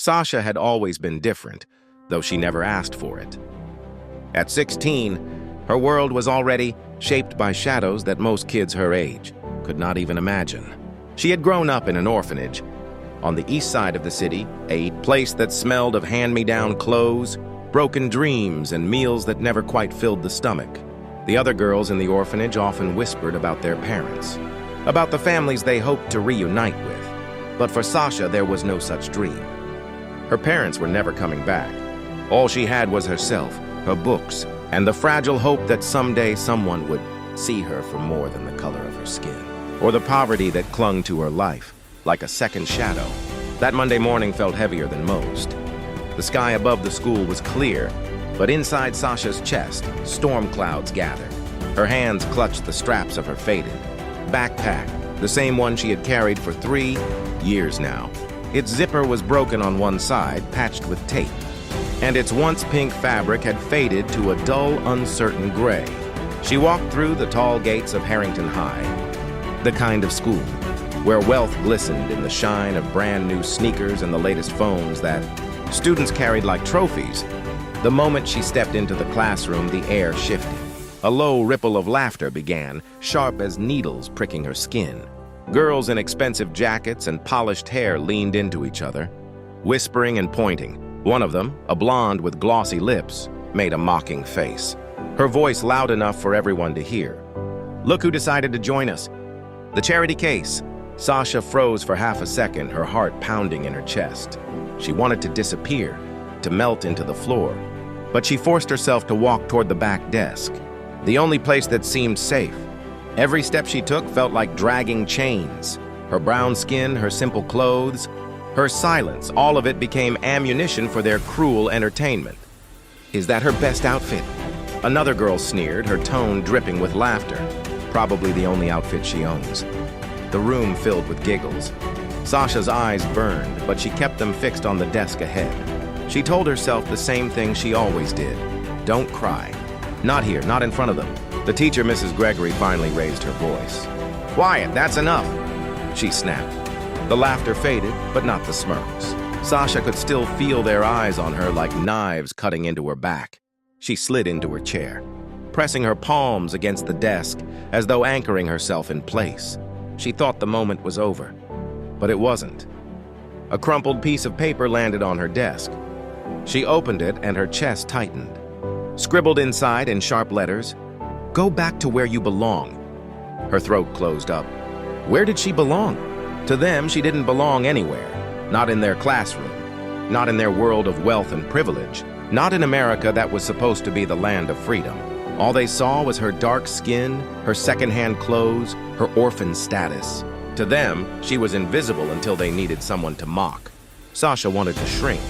Sasha had always been different, though she never asked for it. At 16, her world was already shaped by shadows that most kids her age could not even imagine. She had grown up in an orphanage on the east side of the city, a place that smelled of hand-me-down clothes, broken dreams, and meals that never quite filled the stomach. The other girls in the orphanage often whispered about their parents, about the families they hoped to reunite with. But for Sasha, there was no such dream. Her parents were never coming back. All she had was herself, her books, and the fragile hope that someday someone would see her for more than the color of her skin, or the poverty that clung to her life, like a second shadow. That Monday morning felt heavier than most. The sky above the school was clear, but inside Sasha's chest, storm clouds gathered. Her hands clutched the straps of her faded backpack, the same one she had carried for 3 years now. Its zipper was broken on one side, patched with tape, and its once pink fabric had faded to a dull, uncertain gray. She walked through the tall gates of Harrington High, the kind of school where wealth glistened in the shine of brand new sneakers and the latest phones that students carried like trophies. The moment she stepped into the classroom, the air shifted. A low ripple of laughter began, sharp as needles pricking her skin. Girls in expensive jackets and polished hair leaned into each other, whispering and pointing. One of them, a blonde with glossy lips, made a mocking face, her voice loud enough for everyone to hear. "Look who decided to join us. The charity case." Sasha froze for half a second, her heart pounding in her chest. She wanted to disappear, to melt into the floor, but she forced herself to walk toward the back desk, the only place that seemed safe. Every step she took felt like dragging chains. Her brown skin, her simple clothes, her silence, all of it became ammunition for their cruel entertainment. "Is that her best outfit?" Another girl sneered, her tone dripping with laughter. "Probably the only outfit she owns." The room filled with giggles. Sasha's eyes burned, but she kept them fixed on the desk ahead. She told herself the same thing she always did. Don't cry. Not here, not in front of them. The teacher, Mrs. Gregory, finally raised her voice. "Quiet, that's enough," she snapped. The laughter faded, but not the smirks. Sasha could still feel their eyes on her like knives cutting into her back. She slid into her chair, pressing her palms against the desk as though anchoring herself in place. She thought the moment was over, but it wasn't. A crumpled piece of paper landed on her desk. She opened it and her chest tightened. Scribbled inside in sharp letters, "Go back to where you belong." Her throat closed up. Where did she belong? To them, she didn't belong anywhere. Not in their classroom. Not in their world of wealth and privilege. Not in America that was supposed to be the land of freedom. All they saw was her dark skin, her secondhand clothes, her orphan status. To them, she was invisible until they needed someone to mock. Sasha wanted to shrink,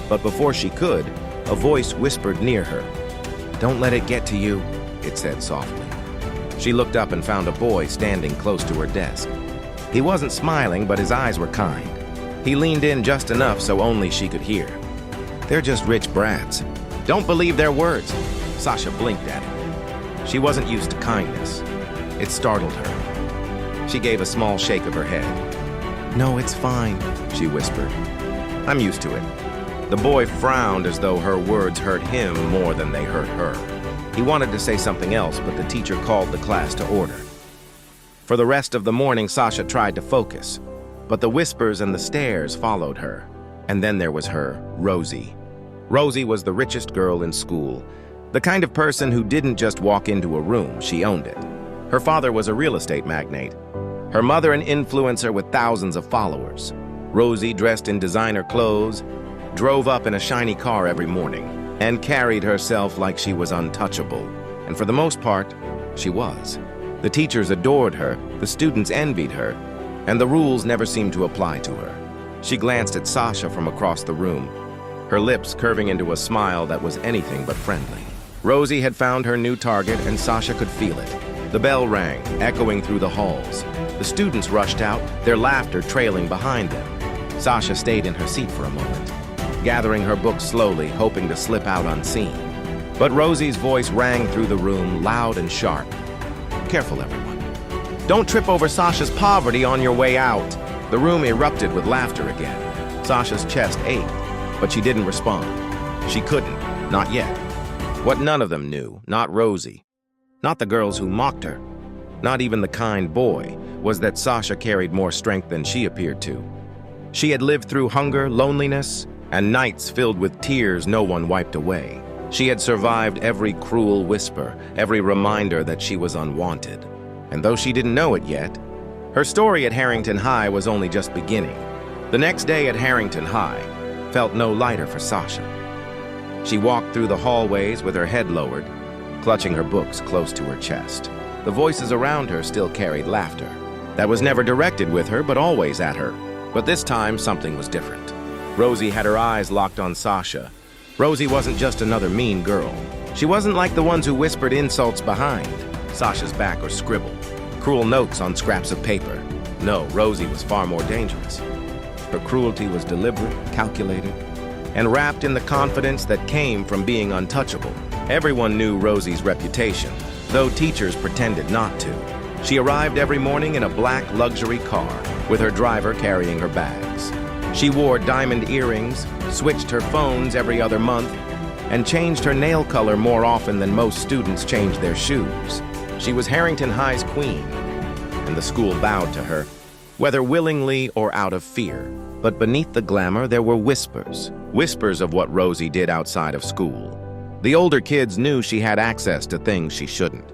but before she could, a voice whispered near her. "Don't let it get to you," it said softly. She looked up and found a boy standing close to her desk. He wasn't smiling, but his eyes were kind. He leaned in just enough so only she could hear. "They're just rich brats. Don't believe their words." Sasha blinked at him. She wasn't used to kindness. It startled her. She gave a small shake of her head. "No, it's fine," she whispered. "I'm used to it." The boy frowned as though her words hurt him more than they hurt her. He wanted to say something else, but the teacher called the class to order. For the rest of the morning, Sasha tried to focus, but the whispers and the stares followed her. And then there was her, Rozi. Rozi was the richest girl in school, the kind of person who didn't just walk into a room, she owned it. Her father was a real estate magnate. Her mother an influencer with thousands of followers. Rozi, dressed in designer clothes, drove up in a shiny car every morning and carried herself like she was untouchable. And for the most part, she was. The teachers adored her, the students envied her, and the rules never seemed to apply to her. She glanced at Sasha from across the room, her lips curving into a smile that was anything but friendly. Rozi had found her new target, and Sasha could feel it. The bell rang, echoing through the halls. The students rushed out, their laughter trailing behind them. Sasha stayed in her seat for a moment, gathering her books slowly, hoping to slip out unseen. But Rosie's voice rang through the room, loud and sharp. "Careful, everyone. Don't trip over Sasha's poverty on your way out." The room erupted with laughter again. Sasha's chest ached, but she didn't respond. She couldn't, not yet. What none of them knew, not Rozi, not the girls who mocked her, not even the kind boy, was that Sasha carried more strength than she appeared to. She had lived through hunger, loneliness, and nights filled with tears no one wiped away. She had survived every cruel whisper, every reminder that she was unwanted. And though she didn't know it yet, her story at Harrington High was only just beginning. The next day at Harrington High felt no lighter for Sasha. She walked through the hallways with her head lowered, clutching her books close to her chest. The voices around her still carried laughter. That was never directed with her, but always at her. But this time, something was different. Rozi had her eyes locked on Sasha. Rozi wasn't just another mean girl. She wasn't like the ones who whispered insults behind Sasha's back or scribbled cruel notes on scraps of paper. No, Rozi was far more dangerous. Her cruelty was deliberate, calculated, and wrapped in the confidence that came from being untouchable. Everyone knew Rozi's reputation, though teachers pretended not to. She arrived every morning in a black luxury car, with her driver carrying her bags. She wore diamond earrings, switched her phones every other month, and changed her nail color more often than most students changed their shoes. She was Harrington High's queen, and the school bowed to her, whether willingly or out of fear. But beneath the glamour, there were whispers of what Rozi did outside of school. The older kids knew she had access to things she shouldn't.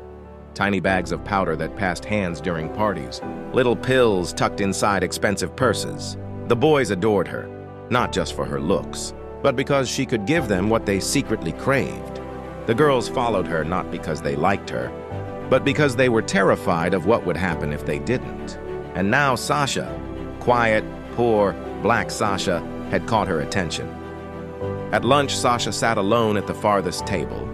Tiny bags of powder that passed hands during parties, little pills tucked inside expensive purses. The boys adored her, not just for her looks, but because she could give them what they secretly craved. The girls followed her not because they liked her, but because they were terrified of what would happen if they didn't. And now Sasha, quiet, poor, black Sasha, had caught her attention. At lunch, Sasha sat alone at the farthest table,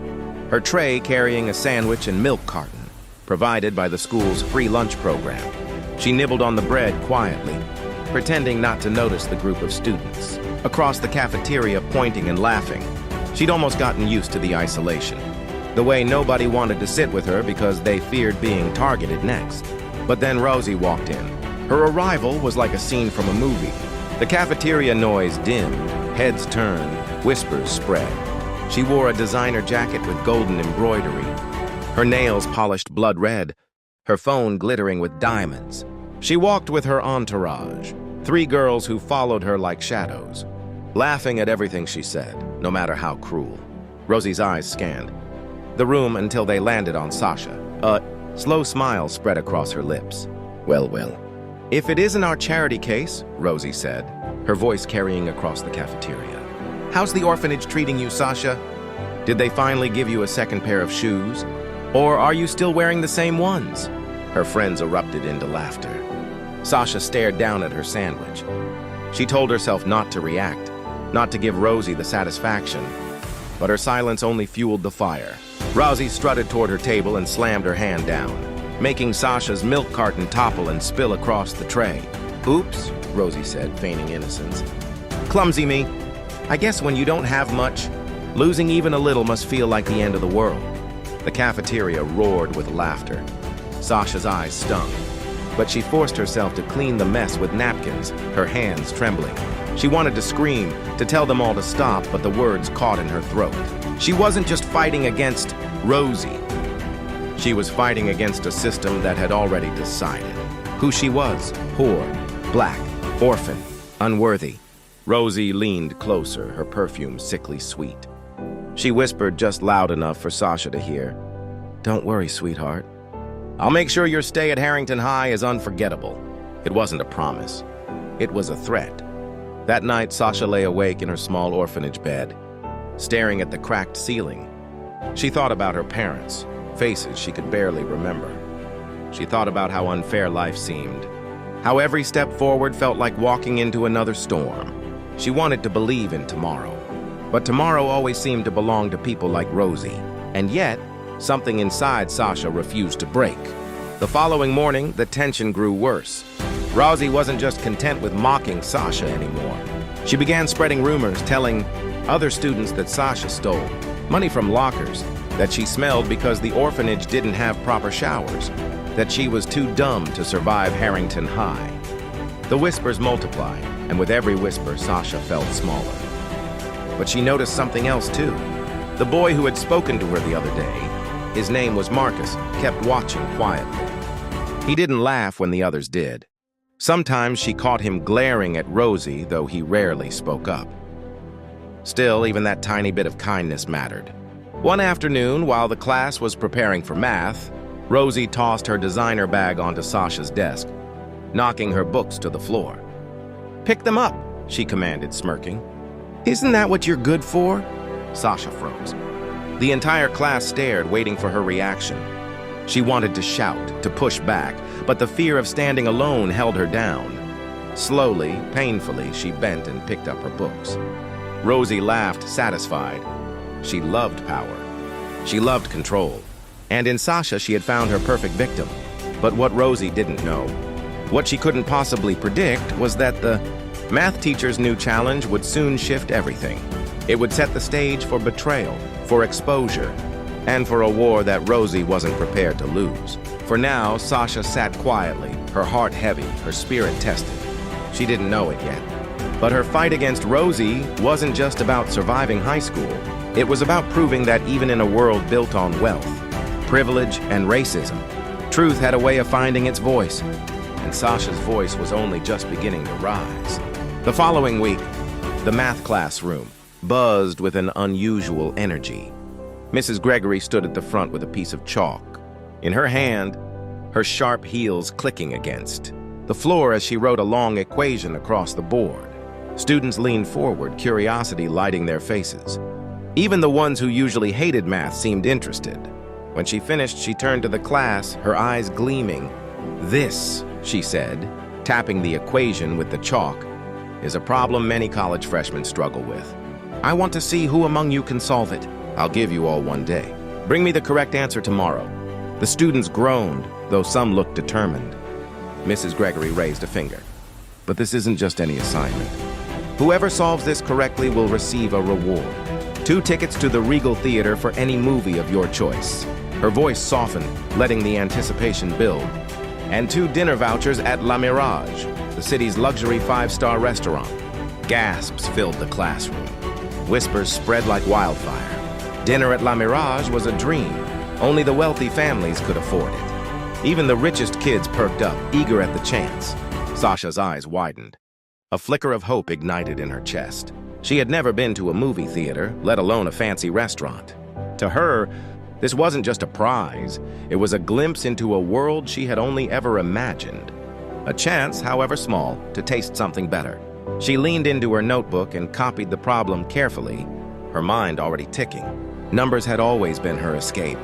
her tray carrying a sandwich and milk carton, provided by the school's free lunch program. She nibbled on the bread quietly, pretending not to notice the group of students across the cafeteria pointing and laughing. She'd almost gotten used to the isolation, the way nobody wanted to sit with her because they feared being targeted next. But then Rozi walked in. Her arrival was like a scene from a movie. The cafeteria noise dimmed, heads turned, whispers spread. She wore a designer jacket with golden embroidery, her nails polished blood red, her phone glittering with diamonds. She walked with her entourage, 3 girls who followed her like shadows, laughing at everything she said, no matter how cruel. Rozi's eyes scanned the room until they landed on Sasha. A slow smile spread across her lips. Well, if it isn't our charity case, Rozi said, her voice carrying across the cafeteria. How's the orphanage treating you, Sasha? Did they finally give you a second pair of shoes? Or are you still wearing the same ones? Her friends erupted into laughter. Sasha stared down at her sandwich. She told herself not to react, not to give Rozi the satisfaction, but her silence only fueled the fire. Rozi strutted toward her table and slammed her hand down, making Sasha's milk carton topple and spill across the tray. Oops, Rozi said, feigning innocence. Clumsy me. I guess when you don't have much, losing even a little must feel like the end of the world. The cafeteria roared with laughter. Sasha's eyes stung, but she forced herself to clean the mess with napkins, her hands trembling. She wanted to scream, to tell them all to stop, but the words caught in her throat. She wasn't just fighting against Rozi. She was fighting against a system that had already decided who she was: poor, black, orphan, unworthy. Rozi leaned closer, her perfume sickly sweet. She whispered just loud enough for Sasha to hear, "Don't worry, sweetheart. I'll make sure your stay at Harrington High is unforgettable." It wasn't a promise. It was a threat. That night, Sasha lay awake in her small orphanage bed, staring at the cracked ceiling. She thought about her parents, faces she could barely remember. She thought about how unfair life seemed, how every step forward felt like walking into another storm. She wanted to believe in tomorrow, but tomorrow always seemed to belong to people like Rozi. And yet, something inside Sasha refused to break. The following morning, the tension grew worse. Rozi wasn't just content with mocking Sasha anymore. She began spreading rumors, telling other students that Sasha stole money from lockers, that she smelled because the orphanage didn't have proper showers, that she was too dumb to survive Harrington High. The whispers multiplied, and with every whisper, Sasha felt smaller. But she noticed something else too. The boy who had spoken to her the other day, his name was Marcus, kept watching quietly. He didn't laugh when the others did. Sometimes she caught him glaring at Rozi, though he rarely spoke up. Still, even that tiny bit of kindness mattered. One afternoon, while the class was preparing for math, Rozi tossed her designer bag onto Sasha's desk, knocking her books to the floor. "Pick them up," she commanded, smirking. "Isn't that what you're good for?" Sasha froze. The entire class stared, waiting for her reaction. She wanted to shout, to push back, but the fear of standing alone held her down. Slowly, painfully, she bent and picked up her books. Rozi laughed, satisfied. She loved power. She loved control. And in Sasha, she had found her perfect victim. But what Rozi didn't know, what she couldn't possibly predict, was that the math teacher's new challenge would soon shift everything. It would set the stage for betrayal, for exposure, and for a war that Rozi wasn't prepared to lose. For now, Sasha sat quietly, her heart heavy, her spirit tested. She didn't know it yet. But her fight against Rozi wasn't just about surviving high school. It was about proving that even in a world built on wealth, privilege, and racism, truth had a way of finding its voice. And Sasha's voice was only just beginning to rise. The following week, the math classroom buzzed with an unusual energy. Mrs. Gregory stood at the front with a piece of chalk. In her hand, her sharp heels clicking against the floor as she wrote a long equation across the board. Students leaned forward, curiosity lighting their faces. Even the ones who usually hated math seemed interested. When she finished, she turned to the class, her eyes gleaming. "This," she said, tapping the equation with the chalk, "is a problem many college freshmen struggle with. I want to see who among you can solve it. I'll give you all one day. Bring me the correct answer tomorrow." The students groaned, though some looked determined. Mrs. Gregory raised a finger. "But this isn't just any assignment. Whoever solves this correctly will receive a reward. 2 tickets to the Regal Theater for any movie of your choice." Her voice softened, letting the anticipation build. "And 2 dinner vouchers at La Mirage, the city's luxury 5-star restaurant." Gasps filled the classroom. Whispers spread like wildfire. Dinner at La Mirage was a dream. Only the wealthy families could afford it. Even the richest kids perked up, eager at the chance. Sasha's eyes widened. A flicker of hope ignited in her chest. She had never been to a movie theater, let alone a fancy restaurant. To her, this wasn't just a prize. It was a glimpse into a world she had only ever imagined. A chance, however small, to taste something better. She leaned into her notebook and copied the problem carefully, her mind already ticking. Numbers had always been her escape.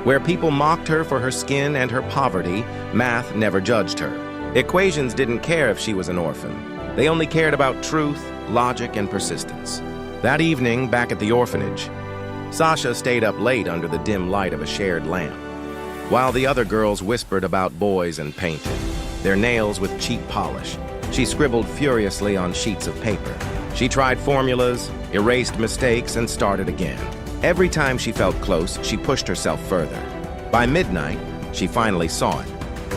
Where people mocked her for her skin and her poverty, math never judged her. Equations didn't care if she was an orphan. They only cared about truth, logic, and persistence. That evening, back at the orphanage, Sasha stayed up late under the dim light of a shared lamp, while the other girls whispered about boys and painted, their nails with cheap polish. She scribbled furiously on sheets of paper. She tried formulas, erased mistakes, and started again. Every time she felt close, she pushed herself further. By midnight, she finally saw it,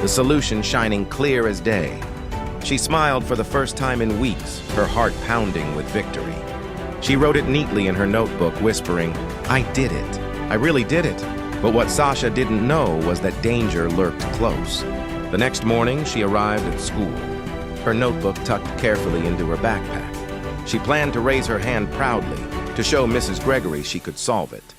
the solution shining clear as day. She smiled for the first time in weeks, her heart pounding with victory. She wrote it neatly in her notebook, whispering, "I did it. I really did it." But what Sasha didn't know was that danger lurked close. The next morning, she arrived at school, her notebook tucked carefully into her backpack. She planned to raise her hand proudly, to show Mrs. Gregory she could solve it.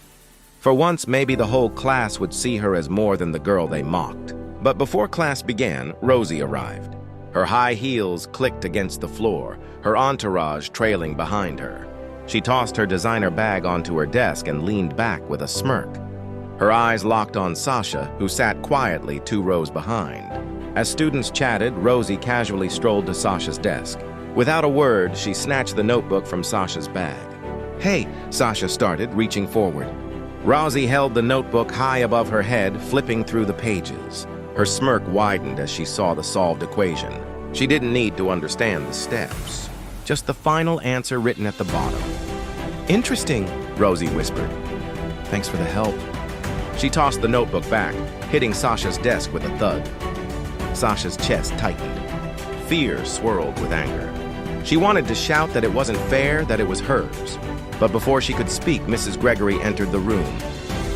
For once, maybe the whole class would see her as more than the girl they mocked. But before class began, Rozi arrived. Her high heels clicked against the floor, her entourage trailing behind her. She tossed her designer bag onto her desk and leaned back with a smirk. Her eyes locked on Sasha, who sat quietly 2 rows behind. As students chatted, Rozi casually strolled to Sasha's desk. Without a word, she snatched the notebook from Sasha's bag. "Hey," Sasha started, reaching forward. Rozi held the notebook high above her head, flipping through the pages. Her smirk widened as she saw the solved equation. She didn't need to understand the steps, just the final answer written at the bottom. "Interesting," Rozi whispered. "Thanks for the help." She tossed the notebook back, hitting Sasha's desk with a thud. Sasha's chest tightened. Fear swirled with anger. She wanted to shout that it wasn't fair, that it was hers. But before she could speak, Mrs. Gregory entered the room.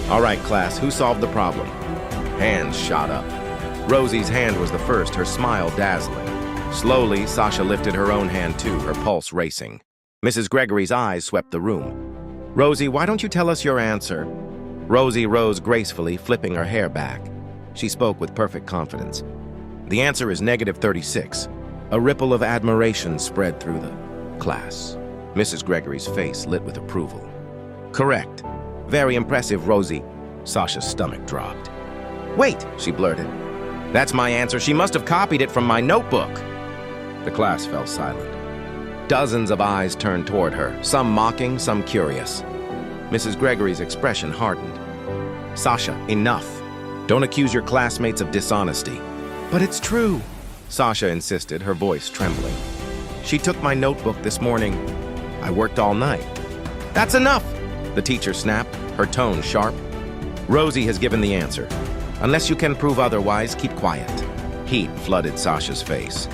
"All right, class, who solved the problem?" Hands shot up. Rosie's hand was the first, her smile dazzling. Slowly, Sasha lifted her own hand too, her pulse racing. Mrs. Gregory's eyes swept the room. "Rosie, why don't you tell us your answer?" Rosie rose gracefully, flipping her hair back. She spoke with perfect confidence. "The answer is -36. A ripple of admiration spread through the class. Mrs. Gregory's face lit with approval. "Correct. Very impressive, Rosie." Sasha's stomach dropped. "Wait," she blurted. "That's my answer. She must have copied it from my notebook." The class fell silent. Dozens of eyes turned toward her, some mocking, some curious. Mrs. Gregory's expression hardened. "Sasha, enough. Don't accuse your classmates of dishonesty." "But it's true," Sasha insisted, her voice trembling. "She took my notebook this morning. I worked all night." "That's enough," the teacher snapped, her tone sharp. "Rosie has given the answer. Unless you can prove otherwise, keep quiet." Heat flooded Sasha's face.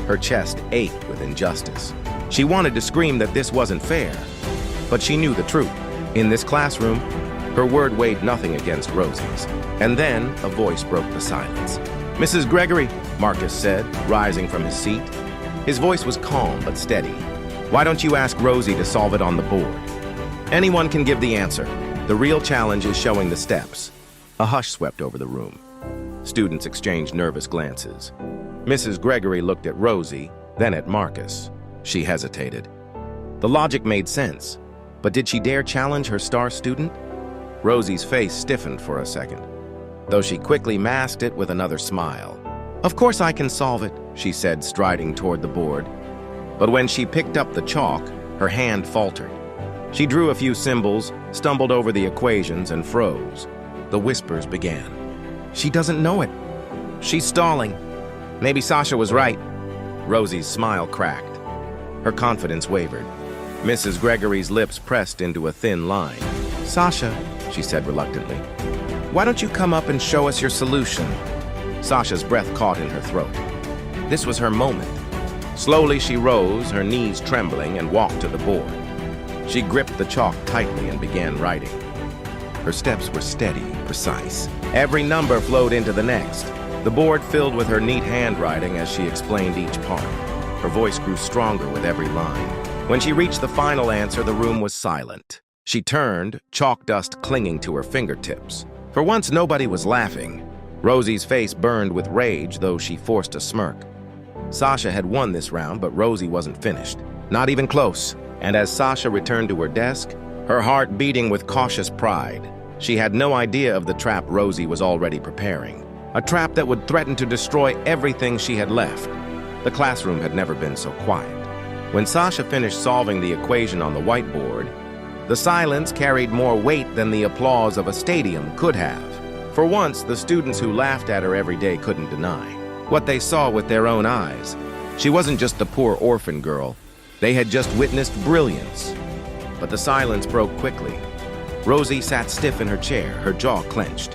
Her chest ached with injustice. She wanted to scream that this wasn't fair, but she knew the truth. In this classroom, her word weighed nothing against Rosie's. And then a voice broke the silence. "Mrs. Gregory," Marcus said, rising from his seat. His voice was calm but steady. "Why don't you ask Rosie to solve it on the board? Anyone can give the answer. The real challenge is showing the steps." A hush swept over the room. Students exchanged nervous glances. Mrs. Gregory looked at Rosie, then at Marcus. She hesitated. The logic made sense, but did she dare challenge her star student? Rosie's face stiffened for a second, though she quickly masked it with another smile. "Of course I can solve it," she said, striding toward the board. But when she picked up the chalk, her hand faltered. She drew a few symbols, stumbled over the equations, and froze. The whispers began. "She doesn't know it. She's stalling. Maybe Sasha was right." Rosie's smile cracked. Her confidence wavered. Mrs. Gregory's lips pressed into a thin line. "Sasha," she said reluctantly, "why don't you come up and show us your solution?" Sasha's breath caught in her throat. This was her moment. Slowly she rose, her knees trembling, and walked to the board. She gripped the chalk tightly and began writing. Her steps were steady, precise. Every number flowed into the next. The board filled with her neat handwriting as she explained each part. Her voice grew stronger with every line. When she reached the final answer, the room was silent. She turned, chalk dust clinging to her fingertips. For once, nobody was laughing. Rosie's face burned with rage, though she forced a smirk. Sasha had won this round, but Rosie wasn't finished. Not even close. And as Sasha returned to her desk, her heart beating with cautious pride, she had no idea of the trap Rosie was already preparing. A trap that would threaten to destroy everything she had left. The classroom had never been so quiet. When Sasha finished solving the equation on the whiteboard, the silence carried more weight than the applause of a stadium could have. For once, the students who laughed at her every day couldn't deny what they saw with their own eyes. She wasn't just the poor orphan girl. They had just witnessed brilliance. But the silence broke quickly. Rosie sat stiff in her chair, her jaw clenched,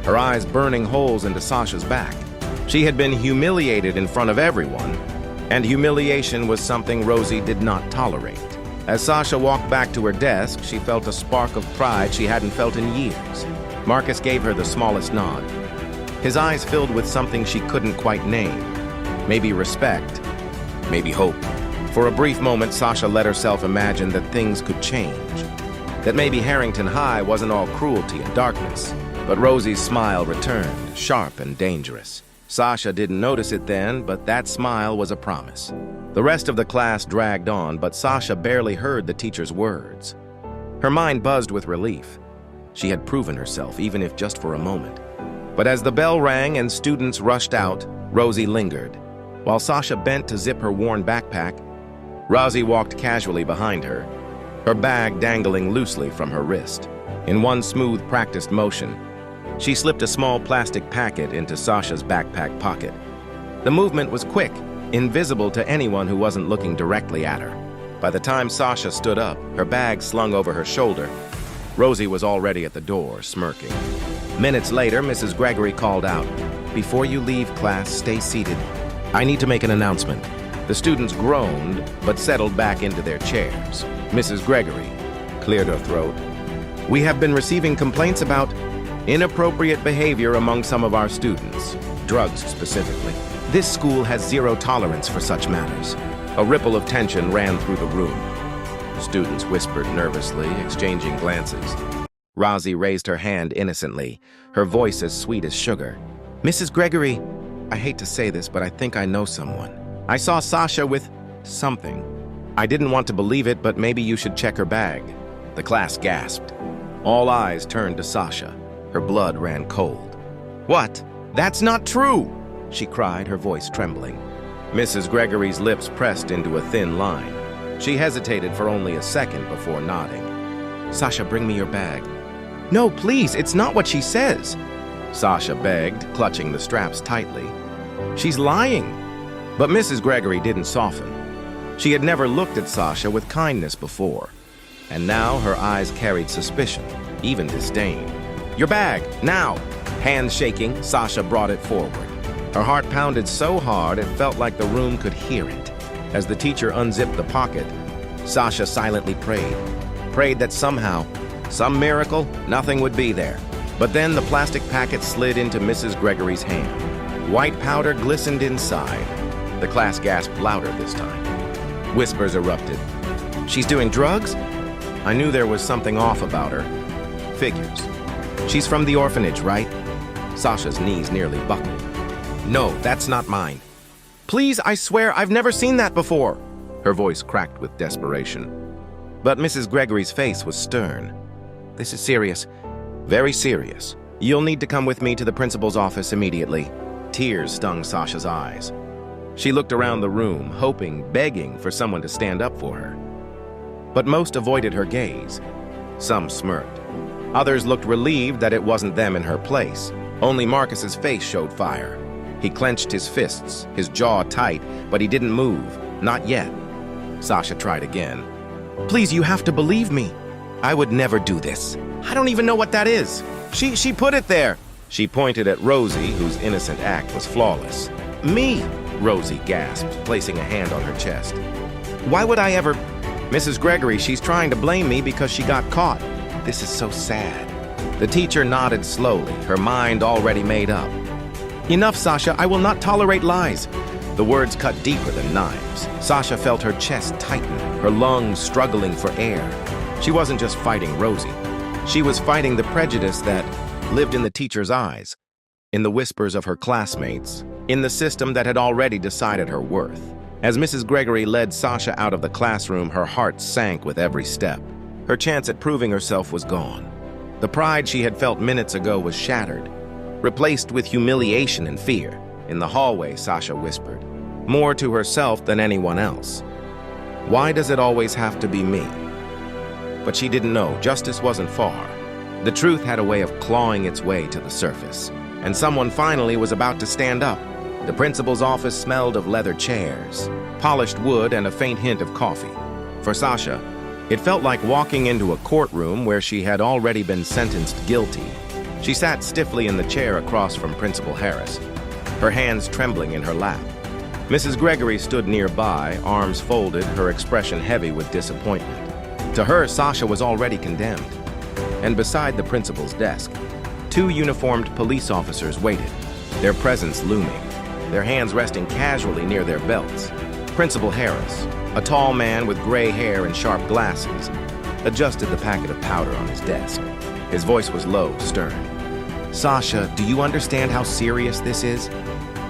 her eyes burning holes into Sasha's back. She had been humiliated in front of everyone, and humiliation was something Rosie did not tolerate. As Sasha walked back to her desk, she felt a spark of pride she hadn't felt in years. Marcus gave her the smallest nod. His eyes filled with something she couldn't quite name. Maybe respect, maybe hope. For a brief moment, Sasha let herself imagine that things could change. That maybe Harrington High wasn't all cruelty and darkness. But Rosie's smile returned, sharp and dangerous. Sasha didn't notice it then, but that smile was a promise. The rest of the class dragged on, but Sasha barely heard the teacher's words. Her mind buzzed with relief. She had proven herself, even if just for a moment. But as the bell rang and students rushed out, Rosie lingered. While Sasha bent to zip her worn backpack, Rozi walked casually behind her, her bag dangling loosely from her wrist. In one smooth, practiced motion, she slipped a small plastic packet into Sasha's backpack pocket. The movement was quick, invisible to anyone who wasn't looking directly at her. By the time Sasha stood up, her bag slung over her shoulder, Rosie was already at the door, smirking. Minutes later, Mrs. Gregory called out, "Before you leave class, stay seated. I need to make an announcement." The students groaned, but settled back into their chairs. Mrs. Gregory cleared her throat. We have been receiving complaints about inappropriate behavior among some of our students, drugs specifically. This school has zero tolerance for such matters. A ripple of tension ran through the room. Students whispered nervously, exchanging glances. Rozi raised her hand innocently, her voice as sweet as sugar. Mrs. Gregory, I hate to say this, but I think I know someone. I saw Sasha with something. I didn't want to believe it, but maybe you should check her bag. The class gasped. All eyes turned to Sasha. Her blood ran cold. What? That's not true! She cried, her voice trembling. Mrs. Gregory's lips pressed into a thin line. She hesitated for only a second before nodding. Sasha, bring me your bag. No, please, it's not what she says. Sasha begged, clutching the straps tightly. She's lying. But Mrs. Gregory didn't soften. She had never looked at Sasha with kindness before. And now her eyes carried suspicion, even disdain. Your bag, now! Hands shaking, Sasha brought it forward. Her heart pounded so hard it felt like the room could hear it. As the teacher unzipped the pocket, Sasha silently prayed. Prayed that somehow, some miracle, nothing would be there. But then the plastic packet slid into Mrs. Gregory's hand. White powder glistened inside. The class gasped louder this time. Whispers erupted. She's doing drugs? I knew there was something off about her. Figures. She's from the orphanage, right? Sasha's knees nearly buckled. No, that's not mine. Please, I swear, I've never seen that before. Her voice cracked with desperation. But Mrs. Gregory's face was stern. This is serious. Very serious. You'll need to come with me to the principal's office immediately. Tears stung Sasha's eyes. She looked around the room, hoping, begging for someone to stand up for her. But most avoided her gaze. Some smirked. Others looked relieved that it wasn't them in her place. Only Marcus's face showed fire. He clenched his fists, his jaw tight, but he didn't move. Not yet. Sasha tried again. Please, you have to believe me. I would never do this. I don't even know what that is. She put it there. She pointed at Rozi, whose innocent act was flawless. Me, Rozi gasped, placing a hand on her chest. Why would I ever... Mrs. Gregory, she's trying to blame me because she got caught. This is so sad. The teacher nodded slowly, her mind already made up. Enough, Sasha, I will not tolerate lies. The words cut deeper than knives. Sasha felt her chest tighten, her lungs struggling for air. She wasn't just fighting Rozi. She was fighting the prejudice that lived in the teacher's eyes, in the whispers of her classmates, in the system that had already decided her worth. As Mrs. Gregory led Sasha out of the classroom, her heart sank with every step. Her chance at proving herself was gone. The pride she had felt minutes ago was shattered, replaced with humiliation and fear. In the hallway, Sasha whispered, more to herself than anyone else. Why does it always have to be me? But she didn't know justice wasn't far. The truth had a way of clawing its way to the surface, and someone finally was about to stand up. The principal's office smelled of leather chairs, polished wood, and a faint hint of coffee. For Sasha, it felt like walking into a courtroom where she had already been sentenced guilty. She sat stiffly in the chair across from Principal Harris, her hands trembling in her lap. Mrs. Gregory stood nearby, arms folded, her expression heavy with disappointment. To her, Sasha was already condemned. And beside the principal's desk, two uniformed police officers waited, their presence looming, their hands resting casually near their belts. Principal Harris, a tall man with gray hair and sharp glasses, adjusted the packet of powder on his desk. His voice was low, stern. Sasha, do you understand how serious this is?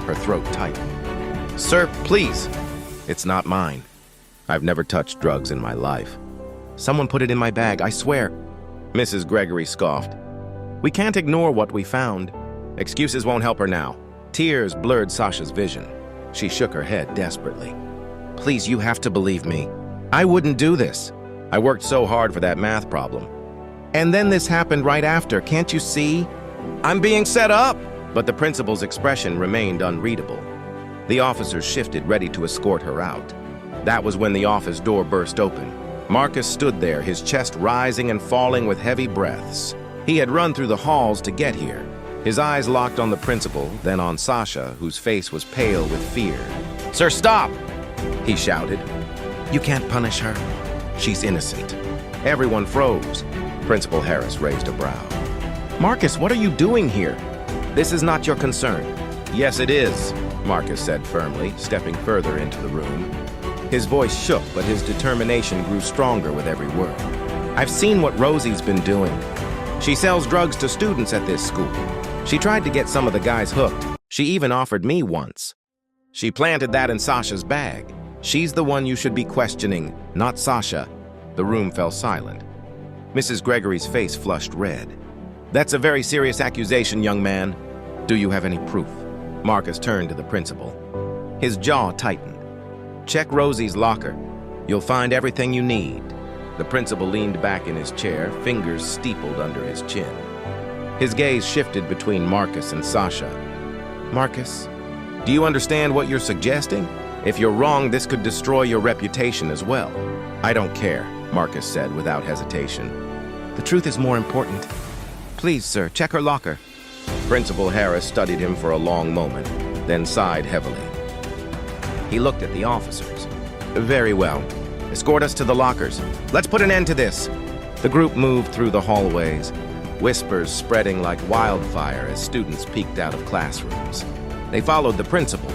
Her throat tightened. Sir, please. It's not mine. I've never touched drugs in my life. Someone put it in my bag, I swear. Mrs. Gregory scoffed. We can't ignore what we found. Excuses won't help her now. Tears blurred Sasha's vision. She shook her head desperately. Please, you have to believe me. I wouldn't do this. I worked so hard for that math problem. And then this happened right after, can't you see? I'm being set up! But the principal's expression remained unreadable. The officers shifted, ready to escort her out. That was when the office door burst open. Marcus stood there, his chest rising and falling with heavy breaths. He had run through the halls to get here. His eyes locked on the principal, then on Sasha, whose face was pale with fear. Sir, stop! he shouted. "You can't punish her. She's innocent." Everyone froze. Principal Harris raised a brow. "Marcus, what are you doing here? This is not your concern." "Yes, it is," Marcus said firmly, stepping further into the room. His voice shook, but his determination grew stronger with every word. "I've seen what Rosie's been doing. She sells drugs to students at this school. She tried to get some of the guys hooked. She even offered me once. She planted that in Sasha's bag. She's the one you should be questioning, not Sasha." The room fell silent. Mrs. Gregory's face flushed red. "That's a very serious accusation, young man. Do you have any proof?" Marcus turned to the principal. His jaw tightened. "Check Rosie's locker. You'll find everything you need." The principal leaned back in his chair, fingers steepled under his chin. His gaze shifted between Marcus and Sasha. "Marcus, do you understand what you're suggesting? If you're wrong, this could destroy your reputation as well." "I don't care," Marcus said without hesitation. "The truth is more important. Please, sir, check her locker." Principal Harris studied him for a long moment, then sighed heavily. He looked at the officers. "Very well. Escort us to the lockers. Let's put an end to this." The group moved through the hallways, whispers spreading like wildfire as students peeked out of classrooms. They followed the principal,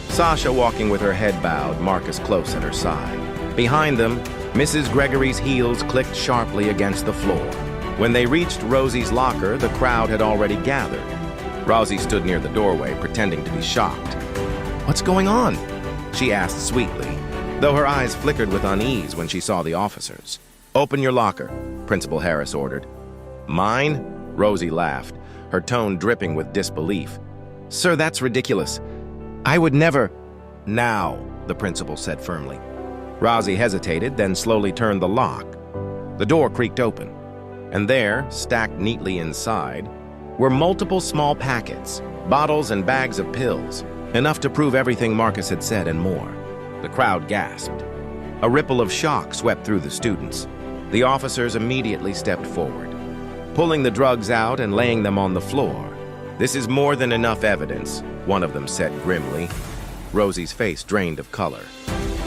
Sasha walking with her head bowed, Marcus close at her side. Behind them, Mrs. Gregory's heels clicked sharply against the floor. When they reached Rosie's locker, the crowd had already gathered. Rozi stood near the doorway, pretending to be shocked. "What's going on?" she asked sweetly, though her eyes flickered with unease when she saw the officers. "Open your locker," Principal Harris ordered. "Mine?" Rozi laughed, her tone dripping with disbelief. "Sir, that's ridiculous. I would never—" "Now," the principal said firmly. Rozi hesitated, then slowly turned the lock. The door creaked open, and there, stacked neatly inside, were multiple small packets, bottles and bags of pills, enough to prove everything Marcus had said and more. The crowd gasped. A ripple of shock swept through the students. The officers immediately stepped forward, pulling the drugs out and laying them on the floor. "This is more than enough evidence," one of them said grimly. Rosie's face drained of color.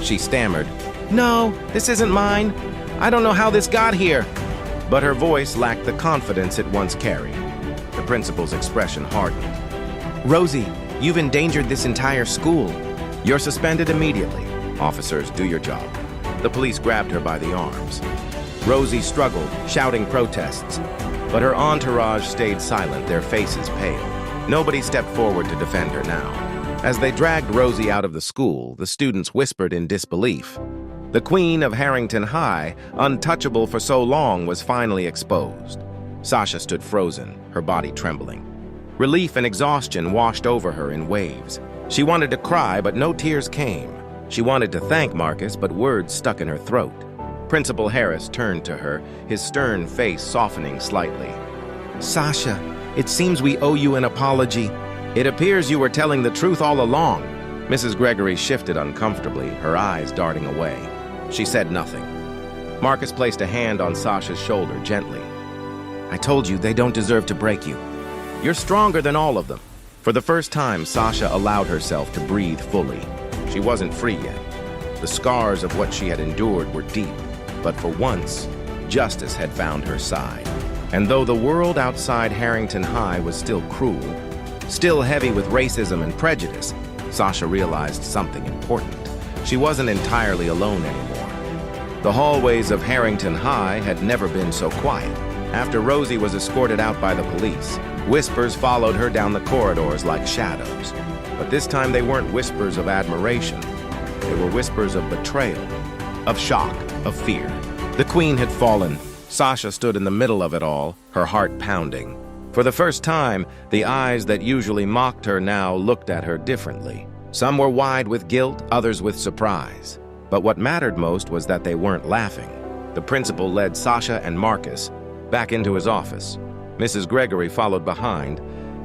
She stammered, "No, this isn't mine. I don't know how this got here." But her voice lacked the confidence it once carried. The principal's expression hardened. "Rozi, you've endangered this entire school. You're suspended immediately. Officers, do your job." The police grabbed her by the arms. Rozi struggled, shouting protests, but her entourage stayed silent, their faces pale. Nobody stepped forward to defend her now. As they dragged Rozi out of the school, the students whispered in disbelief. The queen of Harrington High, untouchable for so long, was finally exposed. Sasha stood frozen, her body trembling. Relief and exhaustion washed over her in waves. She wanted to cry, but no tears came. She wanted to thank Marcus, but words stuck in her throat. Principal Harris turned to her, his stern face softening slightly. "Sasha, it seems we owe you an apology. It appears you were telling the truth all along." Mrs. Gregory shifted uncomfortably, her eyes darting away. She said nothing. Marcus placed a hand on Sasha's shoulder gently. "I told you they don't deserve to break you. You're stronger than all of them." For the first time, Sasha allowed herself to breathe fully. She wasn't free yet. The scars of what she had endured were deep, but for once, justice had found her side. And though the world outside Harrington High was still cruel, still heavy with racism and prejudice, Sasha realized something important. She wasn't entirely alone anymore. The hallways of Harrington High had never been so quiet. After Rozi was escorted out by the police, whispers followed her down the corridors like shadows. But this time they weren't whispers of admiration. They were whispers of betrayal, of shock, of fear. The queen had fallen. Sasha stood in the middle of it all, her heart pounding. For the first time, the eyes that usually mocked her now looked at her differently. Some were wide with guilt, others with surprise. But what mattered most was that they weren't laughing. The principal led Sasha and Marcus back into his office. Mrs. Gregory followed behind,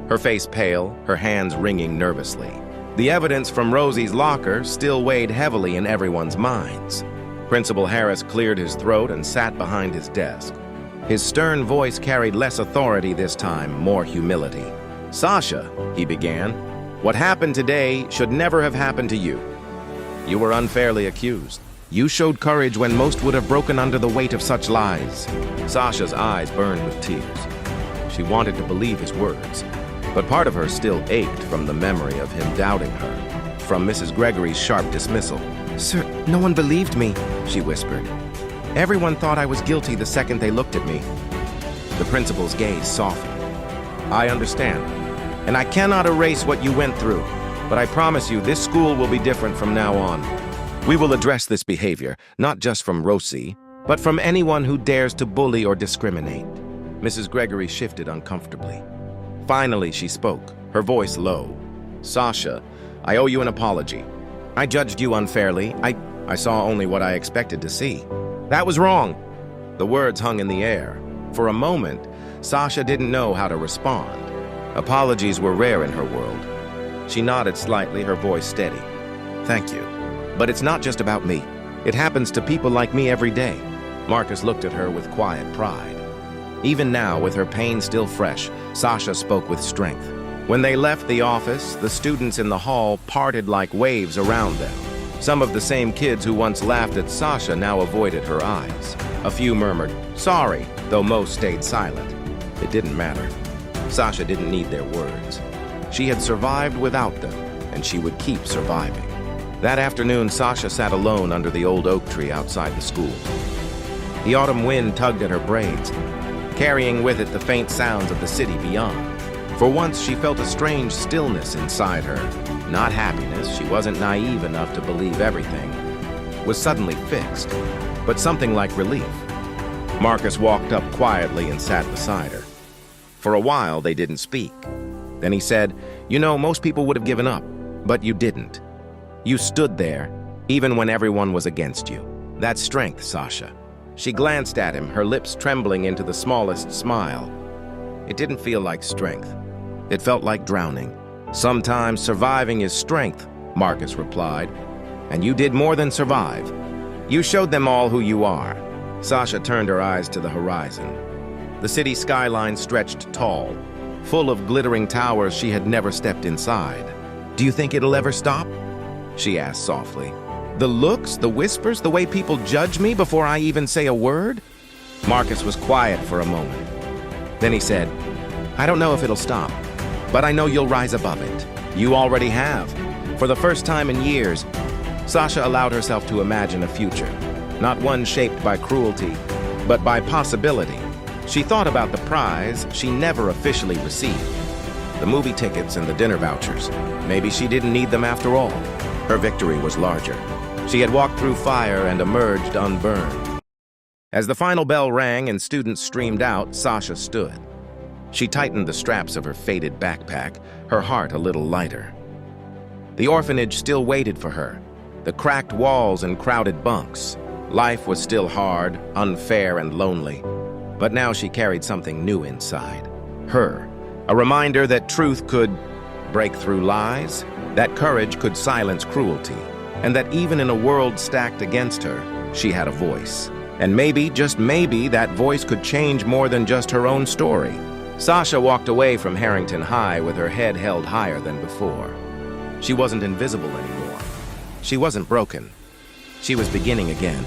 her face pale, her hands wringing nervously. The evidence from Rosie's locker still weighed heavily in everyone's minds. Principal Harris cleared his throat and sat behind his desk. His stern voice carried less authority this time, more humility. "Sasha," he began, "what happened today should never have happened to you. You were unfairly accused. You showed courage when most would have broken under the weight of such lies. Sasha's eyes burned with tears. She wanted to believe his words, but part of her still ached from the memory of him doubting her, from Mrs. Gregory's sharp dismissal. "Sir, no one believed me," she whispered. "Everyone thought I was guilty the second they looked at me." The principal's gaze softened. "I understand, and I cannot erase what you went through, but I promise you this school will be different from now on. We will address this behavior, not just from Rozi, but from anyone who dares to bully or discriminate." Mrs. Gregory shifted uncomfortably. Finally, she spoke, her voice low. "Sasha, I owe you an apology. I judged you unfairly. I saw only what I expected to see. That was wrong." The words hung in the air. For a moment, Sasha didn't know how to respond. Apologies were rare in her world. She nodded slightly, her voice steady. "Thank you. But it's not just about me. It happens to people like me every day." Marcus looked at her with quiet pride. Even now, with her pain still fresh, Sasha spoke with strength. When they left the office, the students in the hall parted like waves around them. Some of the same kids who once laughed at Sasha now avoided her eyes. A few murmured, "Sorry," though most stayed silent. It didn't matter. Sasha didn't need their words. She had survived without them, and she would keep surviving. That afternoon, Sasha sat alone under the old oak tree outside the school. The autumn wind tugged at her braids, carrying with it the faint sounds of the city beyond. For once, she felt a strange stillness inside her. Not happiness, she wasn't naive enough to believe everything was suddenly fixed, but something like relief. Marcus walked up quietly and sat beside her. For a while, they didn't speak. Then he said, "You know, most people would have given up, but you didn't. You stood there, even when everyone was against you. That's strength, Sasha." She glanced at him, her lips trembling into the smallest smile. It didn't feel like strength. It felt like drowning. "Sometimes surviving is strength," Marcus replied. "And you did more than survive. You showed them all who you are." Sasha turned her eyes to the horizon. The city skyline stretched tall, full of glittering towers she had never stepped inside. "Do you think it'll ever stop?" she asked softly. "The looks, the whispers, the way people judge me before I even say a word?" Marcus was quiet for a moment. Then he said, "I don't know if it'll stop, but I know you'll rise above it. You already have." For the first time in years, Sasha allowed herself to imagine a future, not one shaped by cruelty, but by possibility. She thought about the prize she never officially received, the movie tickets and the dinner vouchers. Maybe she didn't need them after all. Her victory was larger. She had walked through fire and emerged unburned. As the final bell rang and students streamed out, Sasha stood. She tightened the straps of her faded backpack, her heart a little lighter. The orphanage still waited for her, the cracked walls and crowded bunks. Life was still hard, unfair, and lonely. But now she carried something new inside. Her. A reminder that truth could break through lies, that courage could silence cruelty, and that even in a world stacked against her, she had a voice. And maybe, just maybe, that voice could change more than just her own story. Sasha walked away from Harrington High with her head held higher than before. She wasn't invisible anymore. She wasn't broken. She was beginning again.